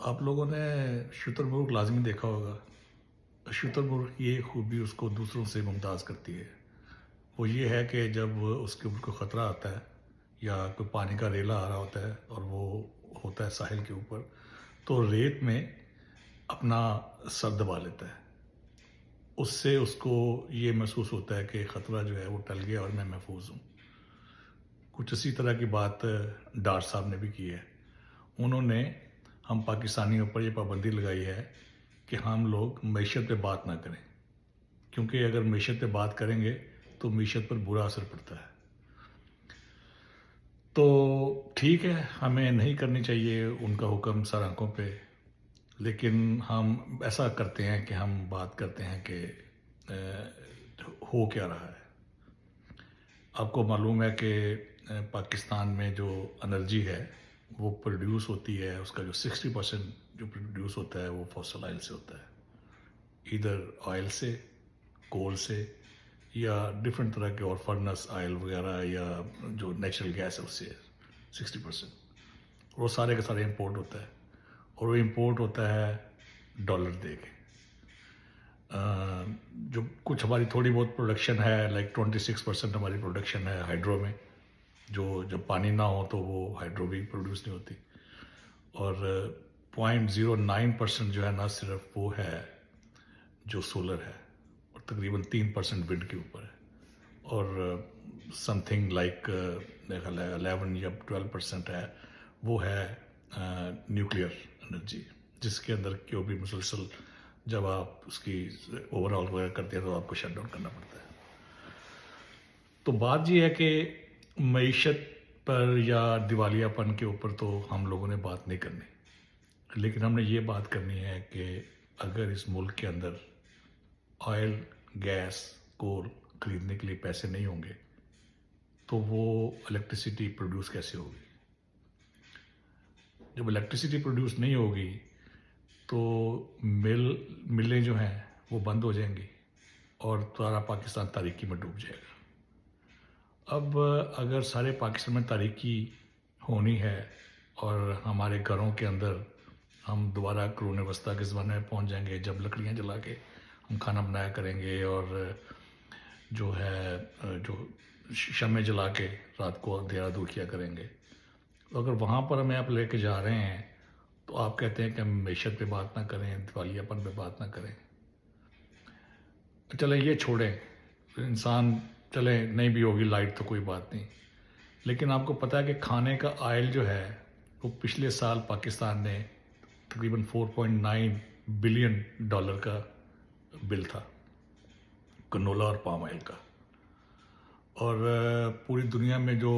آپ لوگوں نے شتر مرغ لازمی دیکھا ہوگا۔ شتر مرغ کی ایک خوبی اس کو دوسروں سے ممتاز کرتی ہے، وہ یہ ہے کہ جب اس کے اوپر کوئی خطرہ آتا ہے یا کوئی پانی کا ریلا آ رہا ہوتا ہے اور وہ ہوتا ہے ساحل کے اوپر، تو ریت میں اپنا سر دبا لیتا ہے۔ اس سے اس کو یہ محسوس ہوتا ہے کہ خطرہ جو ہے وہ ٹل گیا اور میں محفوظ ہوں۔ کچھ اسی طرح کی بات ڈار صاحب نے بھی کی ہے۔ انہوں نے ہم پاکستانیوں پر یہ پابندی لگائی ہے کہ ہم لوگ معیشت پہ بات نہ کریں، کیونکہ اگر معیشت پہ بات کریں گے تو معیشت پر برا اثر پڑتا ہے۔ تو ٹھیک ہے، ہمیں نہیں کرنی چاہیے ان کا حکم سر آنکھوں پہ، لیکن ہم ایسا کرتے ہیں کہ ہم بات کرتے ہیں کہ ہو کیا رہا ہے۔ آپ کو معلوم ہے کہ پاکستان میں جو انرجی ہے وہ پروڈیوس ہوتی ہے، اس کا جو 60% جو پروڈیوس ہوتا ہے وہ فوسل آئل سے ہوتا ہے، ادھر آئل سے، کول سے، یا ڈفرینٹ طرح کے اور فرنس آئل وغیرہ، یا جو نیچرل گیس ہے اس سے 60%، وہ سارے کا سارے امپورٹ ہوتا ہے، اور وہ امپورٹ ہوتا ہے ڈالر دے کے۔ جو کچھ ہماری تھوڑی بہت پروڈکشن ہے، لائک 26% ہماری پروڈکشن ہے ہائیڈرو میں، جو جب پانی نہ ہو تو وہ ہائیڈرو بھی پروڈیوس نہیں ہوتی، اور 0.09% جو ہے نا صرف وہ ہے جو سولر ہے، اور تقریباً 3% ونڈ کے اوپر ہے، اور سم تھنگ لائک 11 یا 12% ہے وہ ہے نیوکلیئر انرجی، جس کے اندر کیوں بھی مسلسل جب آپ اس کی اوور آل وغیرہ کرتے ہیں تو آپ کو شٹ ڈاؤن کرنا پڑتا ہے۔ تو بات یہ ہے کہ معیشت پر یا دیوالیہ پن کے اوپر تو ہم لوگوں نے بات نہیں کرنی، لیکن ہم نے یہ بات کرنی ہے کہ اگر اس ملک کے اندر آئل، گیس، کول خریدنے کے لیے پیسے نہیں ہوں گے تو وہ الیکٹریسٹی پروڈیوس کیسے ہوگی؟ جب الیکٹریسٹی پروڈیوس نہیں ہوگی تو ملیں جو ہیں وہ بند ہو جائیں گی اور سارا پاکستان تاریکی میں ڈوب جائے گا۔ اب اگر سارے پاکستان میں تاریکی ہونی ہے اور ہمارے گھروں کے اندر ہم دوبارہ قرون وسطیٰ کے زمانے میں پہنچ جائیں گے، جب لکڑیاں جلا کے ہم کھانا بنایا کریں گے، اور جو ہے جو شمع جلا کے رات کو اندھیرا دور کیا کریں گے، تو اگر وہاں پر ہمیں آپ لے کے جا رہے ہیں تو آپ کہتے ہیں کہ ہم معیشت پہ بات نہ کریں، دیوالیہ پن پہ بات نہ کریں۔ چلیں یہ چھوڑیں، انسان چلیں نہیں بھی ہوگی لائٹ تو کوئی بات نہیں، لیکن آپ کو پتہ ہے کہ کھانے کا آئل جو ہے وہ پچھلے سال پاکستان نے تقریباً 4.9 بلین ڈالر کا بل تھا کنولا اور پام آئل کا، اور پوری دنیا میں جو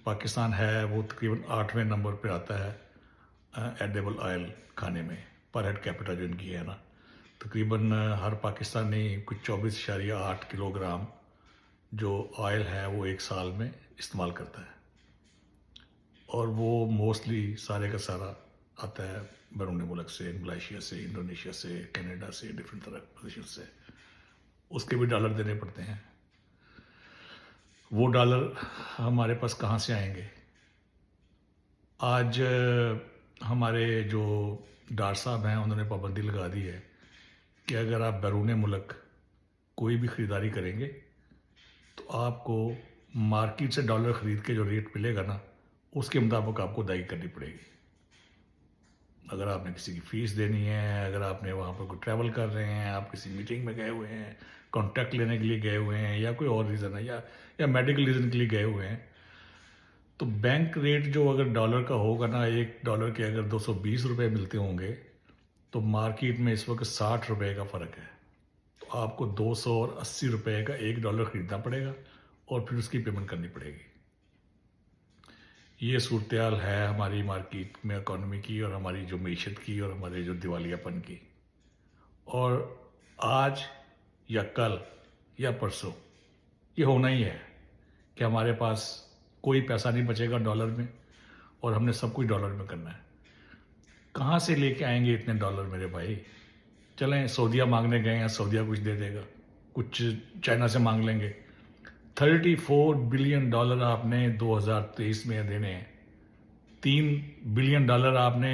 پاکستان ہے وہ تقریباً 8ویں نمبر پہ آتا ہے ایڈیبل آئل کھانے میں، پر ہیڈ کیپٹا جو ان کی ہے نا، تقریباً ہر پاکستانی کچھ 24.8 کلو گرام جو آئل ہے وہ ایک سال میں استعمال کرتا ہے، اور وہ موسٹلی سارے کا سارا آتا ہے بیرون ملک سے، ملائیشیا سے، انڈونیشیا سے، کینیڈا سے، ڈفرینٹ طرح پوزیشن سے، اس کے بھی ڈالر دینے پڑتے ہیں۔ وہ ڈالر ہمارے پاس کہاں سے آئیں گے؟ آج ہمارے جو ڈار صاحب ہیں انہوں نے پابندی لگا دی ہے کہ اگر آپ بیرون ملک کوئی بھی خریداری کریں گے تو آپ کو مارکیٹ سے ڈالر خرید کے جو ریٹ ملے گا نا اس کے مطابق آپ کو ادائیگی کرنی پڑے گی۔ اگر آپ نے کسی کی فیس دینی ہے، اگر آپ نے وہاں پر کوئی ٹریول کر رہے ہیں، آپ کسی میٹنگ میں گئے ہوئے ہیں، کانٹیکٹ لینے کے لیے گئے ہوئے ہیں، یا کوئی اور ریزن ہے، یا میڈیکل ریزن کے لیے گئے ہوئے ہیں، تو بینک ریٹ جو اگر ڈالر کا ہوگا نا، ایک ڈالر کے اگر 220 روپے ملتے ہوں گے تو مارکیٹ میں اس وقت 60 روپے کا فرق ہے، تو آپ کو 280 روپے کا ایک ڈالر خریدنا پڑے گا اور پھر اس کی پیمنٹ کرنی پڑے گی۔ یہ صورتحال ہے ہماری مارکیٹ میں اکانومی کی، اور ہماری جو معیشت کی، اور ہمارے جو دیوالیہ پن کی، اور آج یا کل یا پرسوں یہ ہونا ہی ہے کہ ہمارے پاس کوئی پیسہ نہیں بچے گا ڈالر میں، اور ہم نے سب کچھ ڈالر میں کرنا ہے۔ کہاں سے لے کے آئیں گے اتنے ڈالر میرے بھائی؟ چلیں سعودیہ مانگنے گئے ہیں، سعودیہ کچھ دے دے گا، کچھ چائنا سے مانگ لیں گے۔ 34 بلین ڈالر آپ نے 2023 میں دینے ہیں، 3 بلین ڈالر آپ نے